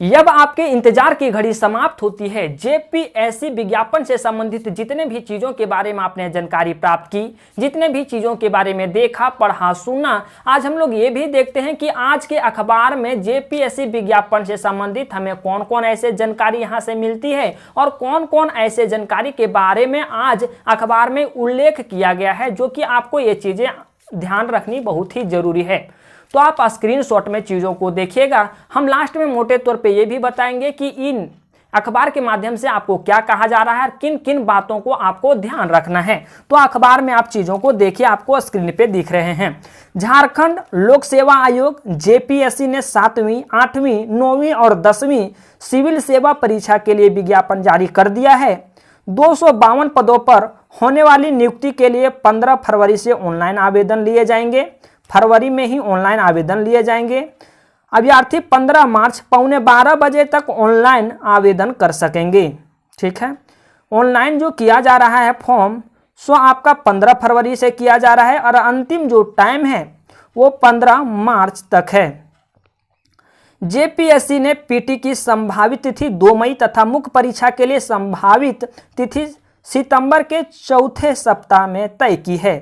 जब आपके इंतजार की घड़ी समाप्त होती है, जेपीएससी विज्ञापन से संबंधित जितने भी चीजों के बारे में आपने जानकारी प्राप्त की, जितने भी चीजों के बारे में देखा, पढ़ा, सुना, आज हम लोग ये भी देखते हैं कि आज के अखबार में जेपीएससी विज्ञापन से संबंधित हमें कौन कौन ऐसे जानकारी यहाँ से मिलती है और कौन कौन ऐसे जानकारी के बारे में आज अखबार में उल्लेख किया गया है, जो कि आपको ये चीजें ध्यान रखनी बहुत ही जरूरी है। तो आप स्क्रीनशॉट में चीज़ों को देखिएगा। हम लास्ट में मोटे तौर पे ये भी बताएंगे कि इन अखबार के माध्यम से आपको क्या कहा जा रहा है और किन किन बातों को आपको ध्यान रखना है। तो अखबार में आप चीज़ों को देखिए, आपको स्क्रीन पे दिख रहे हैं। झारखंड लोक सेवा आयोग जेपीएससी ने 7वीं, 8वीं, 9वीं और 10वीं सिविल सेवा परीक्षा के लिए विज्ञापन जारी कर दिया है। 252 पदों पर होने वाली नियुक्ति के लिए 15 फरवरी से ऑनलाइन आवेदन लिए जाएंगे। फरवरी में ही ऑनलाइन आवेदन लिए जाएंगे। अभ्यर्थी 15 मार्च 11:15 बजे तक ऑनलाइन आवेदन कर सकेंगे। ठीक है, ऑनलाइन जो किया जा रहा है फॉर्म, सो आपका 15 फरवरी से किया जा रहा है और अंतिम जो टाइम है वो 15 मार्च तक है। जेपीएससी ने पीटी की संभावित तिथि 2 मई तथा मुख्य परीक्षा के लिए संभावित तिथि सितंबर के चौथे सप्ताह में तय की है।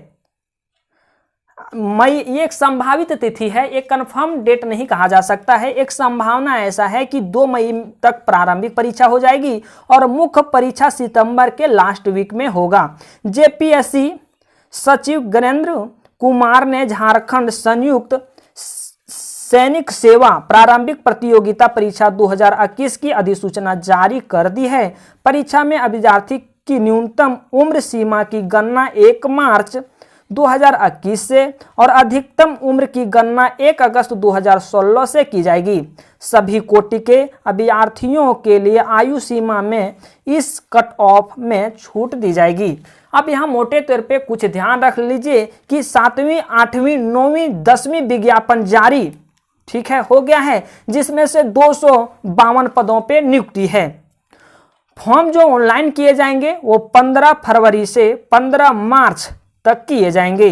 मई ये एक संभावित तिथि है, एक कंफर्म डेट नहीं कहा जा सकता है। एक संभावना ऐसा है कि 2 मई तक प्रारंभिक परीक्षा हो जाएगी और मुख्य परीक्षा सितंबर के लास्ट वीक में होगा। जेपीएससी सचिव गणेंद्र कुमार ने झारखंड संयुक्त सैनिक सेवा प्रारंभिक प्रतियोगिता परीक्षा 2021 की अधिसूचना जारी कर दी है। परीक्षा में अभ्यर्थी की न्यूनतम उम्र सीमा की गणना 1 मार्च 2021 से और अधिकतम उम्र की गणना 1 अगस्त 2016 से की जाएगी। सभी कोटि के अभ्यर्थियों के लिए आयु सीमा में इस कट ऑफ में छूट दी जाएगी। अब यहाँ मोटे तौर पे कुछ ध्यान रख लीजिए कि 7वीं, 8वीं, 9वीं, 10वीं विज्ञापन जारी, ठीक है, हो गया है, जिसमें से 252 पदों पे नियुक्ति है। फॉर्म जो ऑनलाइन किए जाएंगे वो 15 फरवरी से 15 मार्च तक किए जाएंगे।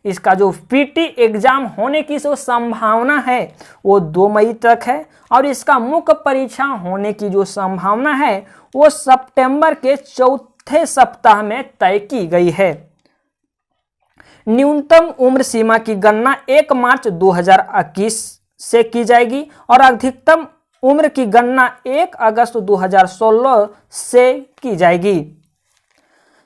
इसका जो पीटी एग्जाम होने की जो संभावना है वो 2 मई तक है और इसका मुख्य परीक्षा होने की जो संभावना है वो सितंबर के चौथे सप्ताह में तय की गई है। न्यूनतम उम्र सीमा की गणना 1 मार्च 2021 से की जाएगी और अधिकतम उम्र की गणना 1 अगस्त 2016 से की जाएगी।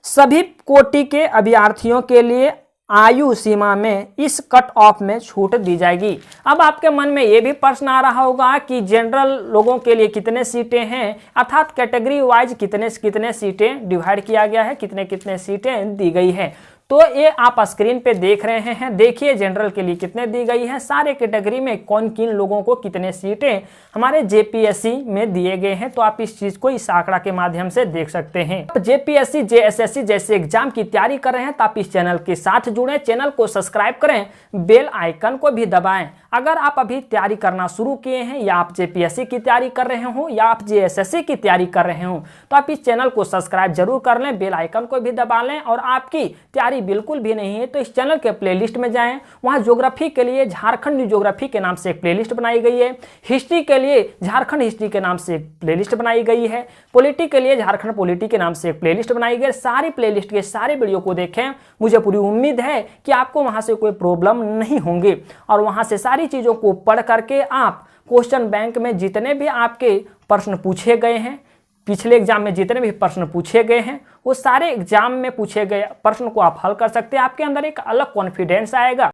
सभी कोटि के अभ्यर्थियों के लिए आयु सीमा में इस कट ऑफ में छूट दी जाएगी। अब आपके मन में ये भी प्रश्न आ रहा होगा कि जनरल लोगों के लिए कितने सीटें हैं, अर्थात कैटेगरी वाइज कितने कितने सीटें डिवाइड किया गया है, कितने कितने सीटें दी गई है। तो ये आप स्क्रीन पे देख रहे हैं, देखिए जनरल के लिए कितने दी गई है, सारे कैटेगरी में कौन किन लोगों को कितने सीटें हमारे जेपीएससी में दिए गए हैं। तो आप इस चीज को इस आंकड़ा के माध्यम से देख सकते हैं। तो जेपीएससी, जेएसएससी जैसे एग्जाम की तैयारी कर रहे हैं तो आप इस चैनल के साथ जुड़ें, चैनल को सब्सक्राइब करें, बेल आइकन को भी दबाएं। अगर आप अभी तैयारी करना शुरू किए हैं या आप जेपीएससी की तैयारी कर रहे हो या आप जेएसएससी की तैयारी कर रहे हो तो आप इस चैनल को सब्सक्राइब जरूर कर लें, बेल आइकन को भी दबा लें। और आपकी तैयारी बिल्कुल भी नहीं है तो इस चैनल के प्लेलिस्ट में जाएं, वहां ज्योग्राफी के लिए झारखंड ज्योग्राफी के नाम से एक प्लेलिस्ट बनाई गई है, हिस्ट्री के लिए झारखंड हिस्ट्री के नाम से एक प्लेलिस्ट बनाई गई है, पॉलिटी के लिए झारखंड पॉलिटी के नाम से एक प्लेलिस्ट बनाई गई है। सारी प्लेलिस्ट के सारे वीडियो को देखें, मुझे पूरी उम्मीद है कि आपको वहां से कोई प्रॉब्लम नहीं होंगे और वहां से सारी चीजों को पढ़ करके आप क्वेश्चन बैंक में जितने भी आपके प्रश्न पूछे गए हैं, पिछले एग्जाम में जितने भी प्रश्न पूछे गए हैं वो सारे एग्जाम में पूछे गए प्रश्न को आप हल कर सकते हैं। आपके अंदर एक अलग कॉन्फिडेंस आएगा।